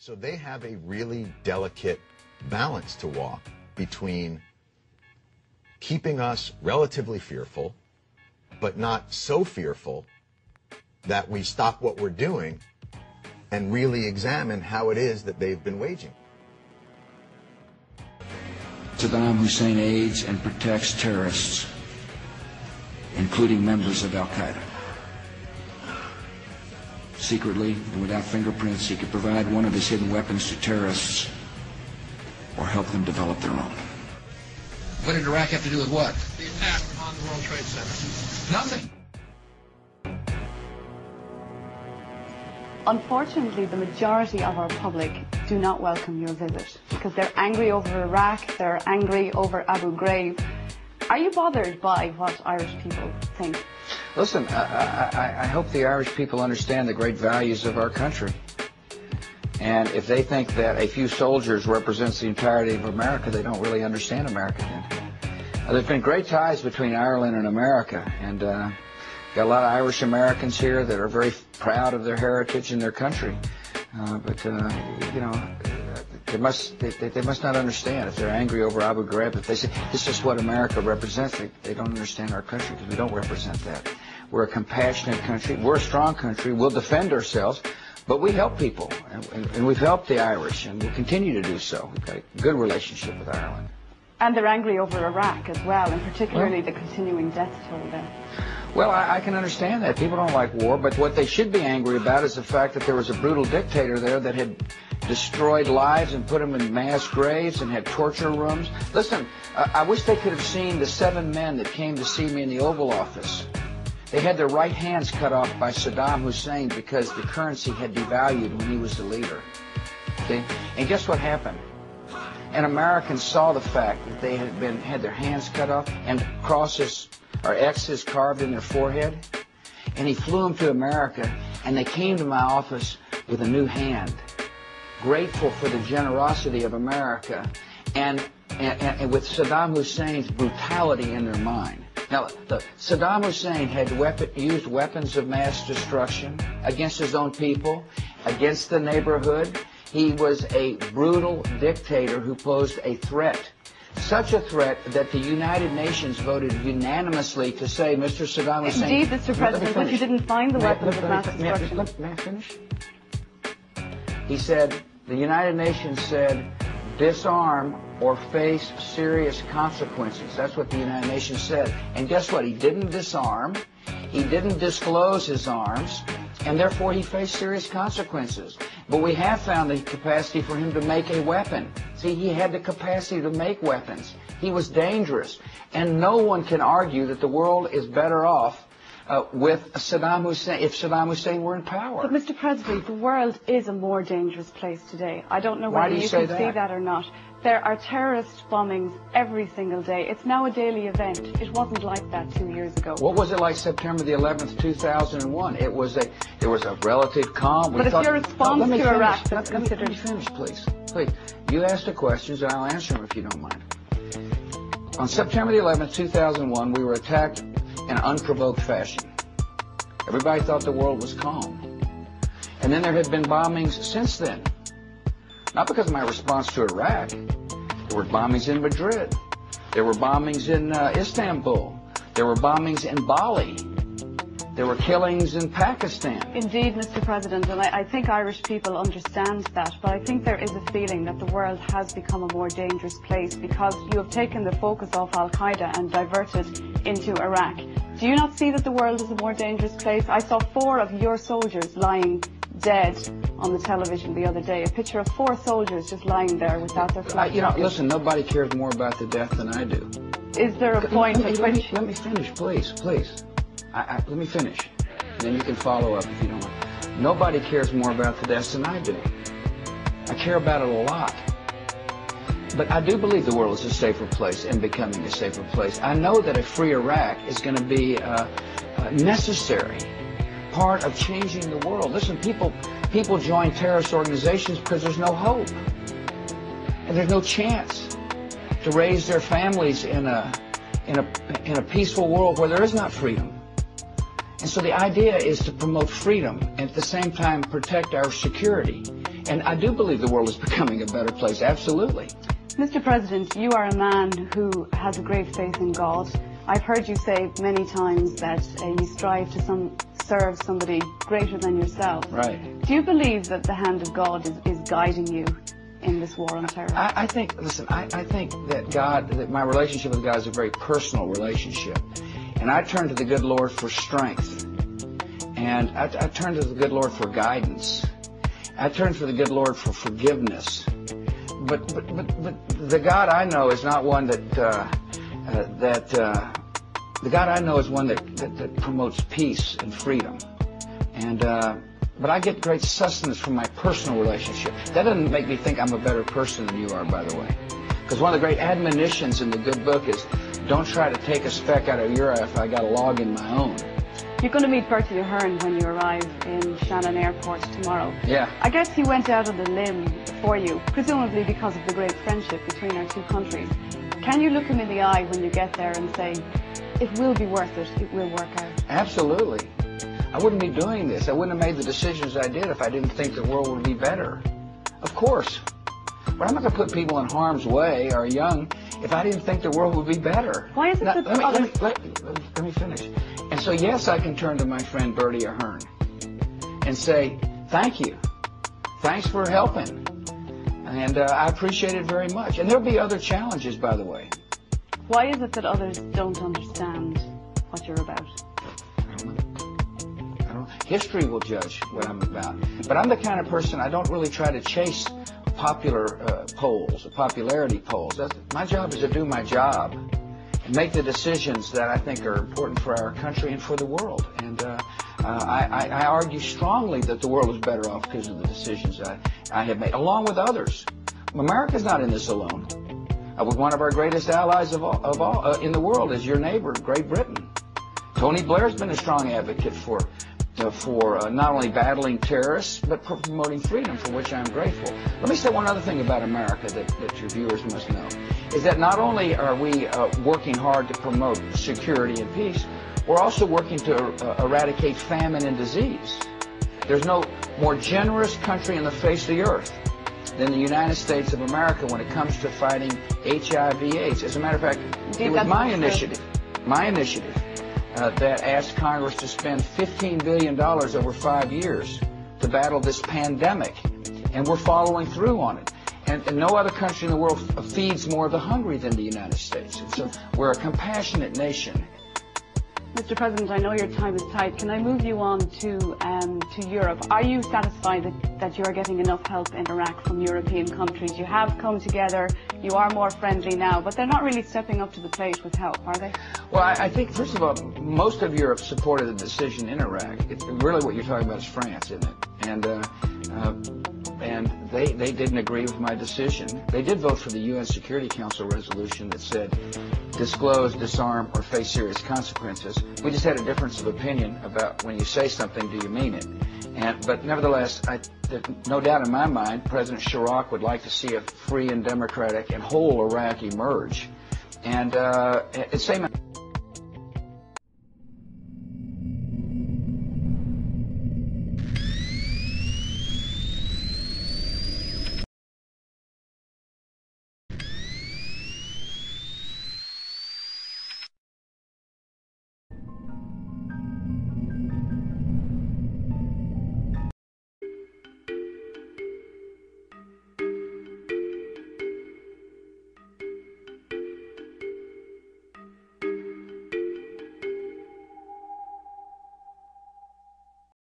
So they have a really delicate balance to walk between keeping us relatively fearful, but not so fearful that we stop what we're doing and really examine how it is that they've been waging. Saddam Hussein aids and protects terrorists, including members of Al-Qaeda. Secretly and without fingerprints, he could provide one of his hidden weapons to terrorists or help them develop their own. What did Iraq have to do with what? The attack on the World Trade Center. Nothing. Unfortunately, the majority of our public do not welcome your visit because they're angry over Iraq, they're angry over Abu Ghraib. Are you bothered by what Irish people think? Listen, I hope the Irish people understand the great values of our country. And if they think that a few soldiers represents the entirety of America, they don't really understand America then. There's been great ties between Ireland and America, and got a lot of Irish Americans here that are very proud of their heritage and their country. But you know, they must not understand. If they're angry over Abu Ghraib, if they say this is what America represents, they don't understand our country because we don't represent that. We're a compassionate country. We're a strong country. We'll defend ourselves, but we help people, and we've helped the Irish, and we'll continue to do so. We've got a good relationship with Ireland. And they're angry over Iraq as well, and particularly the continuing death toll there. Well, I can understand that. People don't like war, but what they should be angry about is the fact that there was a brutal dictator there that had destroyed lives and put them in mass graves and had torture rooms. Listen, I wish they could have seen the 7 men that came to see me in the Oval Office. They had their right hands cut off by Saddam Hussein because the currency had devalued when he was the leader. See? And guess what happened? And Americans saw the fact that they had their hands cut off and crosses or X's carved in their forehead. And he flew them to America, and they came to my office with a new hand, grateful for the generosity of America and with Saddam Hussein's brutality in their mind. Now, Saddam Hussein had used weapons of mass destruction against his own people, against the neighborhood. He was a brutal dictator who posed a threat, such a threat that the United Nations voted unanimously to say, Mr. Saddam Hussein... Indeed, Mr. President, but you didn't find the weapons of mass destruction. May I finish? He said, the United Nations said, disarm or face serious consequences. That's what the United Nations said. And guess what? He didn't disarm. He didn't disclose his arms. And therefore, he faced serious consequences. But we have found the capacity for him to make a weapon. See, he had the capacity to make weapons. He was dangerous. And no one can argue that the world is better off with Saddam Hussein, if Saddam Hussein were in power. But, Mr. President, the world is a more dangerous place today. I don't know whether you can see that or not. There are terrorist bombings every single day. It's now a daily event. It wasn't like that 2 years ago. What was it like September the 11th, 2001? There was a relative calm. But if your response to Iraq is considered... Let me finish, please. Please. You ask the questions, and I'll answer them if you don't mind. On September the 11th, 2001, we were attacked in an unprovoked fashion. Everybody thought the world was calm. And then there had been bombings since then. Not because of my response to Iraq. There were bombings in Madrid. There were bombings in Istanbul. There were bombings in Bali. There were killings in Pakistan. Indeed, Mr. President, and I think Irish people understand that, but I think there is a feeling that the world has become a more dangerous place because you have taken the focus off Al-Qaeda and diverted into Iraq. Do you not see that the world is a more dangerous place? I saw 4 of your soldiers lying dead on the television the other day. A picture of 4 soldiers just lying there without their flag. Listen, nobody cares more about the death than I do. Is there a point at which... Let me finish, please. Let me finish. Then you can follow up if you don't want. Nobody cares more about the deaths than I do. I care about it a lot. But I do believe the world is a safer place and becoming a safer place. I know that a free Iraq is going to be necessary part of changing the world. Listen, people join terrorist organizations because there's no hope. And there's no chance to raise their families in a peaceful world where there is not freedom. And so the idea is to promote freedom and at the same time protect our security. And I do believe the world is becoming a better place, absolutely. Mr. President, you are a man who has a great faith in God. I've heard you say many times that you strive to serve somebody greater than yourself. Right. Do you believe that the hand of God is guiding you in this war on terror? I think that my relationship with God is a very personal relationship. And I turn to the good Lord for strength. And I turn to the good Lord for guidance. I turn to the good Lord for forgiveness. But the God I know is not one the God I know is one that promotes peace and freedom. And but I get great sustenance from my personal relationship. That doesn't make me think I'm a better person than you are, by the way. Because one of the great admonitions in the good book is, don't try to take a speck out of your eye if I got a log in my own. You're going to meet Bertie Ahern when you arrive in Shannon Airport tomorrow. Yeah. I guess he went out on a limb for you, presumably because of the great friendship between our two countries. Can you look him in the eye when you get there and say, it will be worth it, it will work out? Absolutely. I wouldn't be doing this. I wouldn't have made the decisions I did if I didn't think the world would be better. Of course. But I'm not going to put people in harm's way or young if I didn't think the world would be better. Why is it that let me finish. And so, yes, I can turn to my friend Bertie Ahern and say, thank you. Thanks for helping. And I appreciate it very much. And there'll be other challenges, by the way. Why is it that others don't understand what you're about? I don't know. History will judge what I'm about. But I'm the kind of person, I don't really try to chase popular polls or popularity polls. My job is to do my job and make the decisions that I think are important for our country and for the world. And I argue strongly that the world is better off because of the decisions I have made, along with others. America's not in this alone. With one of our greatest allies of all in the world is your neighbor, Great Britain. Tony Blair's been a strong advocate for not only battling terrorists, but for promoting freedom, for which I'm grateful. Let me say one other thing about America that your viewers must know, is that not only are we working hard to promote security and peace, we're also working to eradicate famine and disease. There's no more generous country on the face of the earth than the United States of America when it comes to fighting HIV/AIDS. As a matter of fact, it was my initiative that asked Congress to spend $15 billion over 5 years to battle this pandemic, and we're following through on it. And no other country in the world feeds more of the hungry than the United States. And so we're a compassionate nation. Mr. President, I know your time is tight. Can I move you on to Europe? Are you satisfied that you are getting enough help in Iraq from European countries? You have come together, you are more friendly now, but they're not really stepping up to the plate with help, are they? Well, I think, first of all, most of Europe supported the decision in Iraq. Really what you're talking about is France, isn't it? And they didn't agree with my decision. They did vote for the UN Security Council resolution that said, disclose, disarm, or face serious consequences. We just had a difference of opinion about when you say something, do you mean it? But nevertheless, there's no doubt in my mind, President Chirac would like to see a free and democratic and whole Iraq emerge. And the same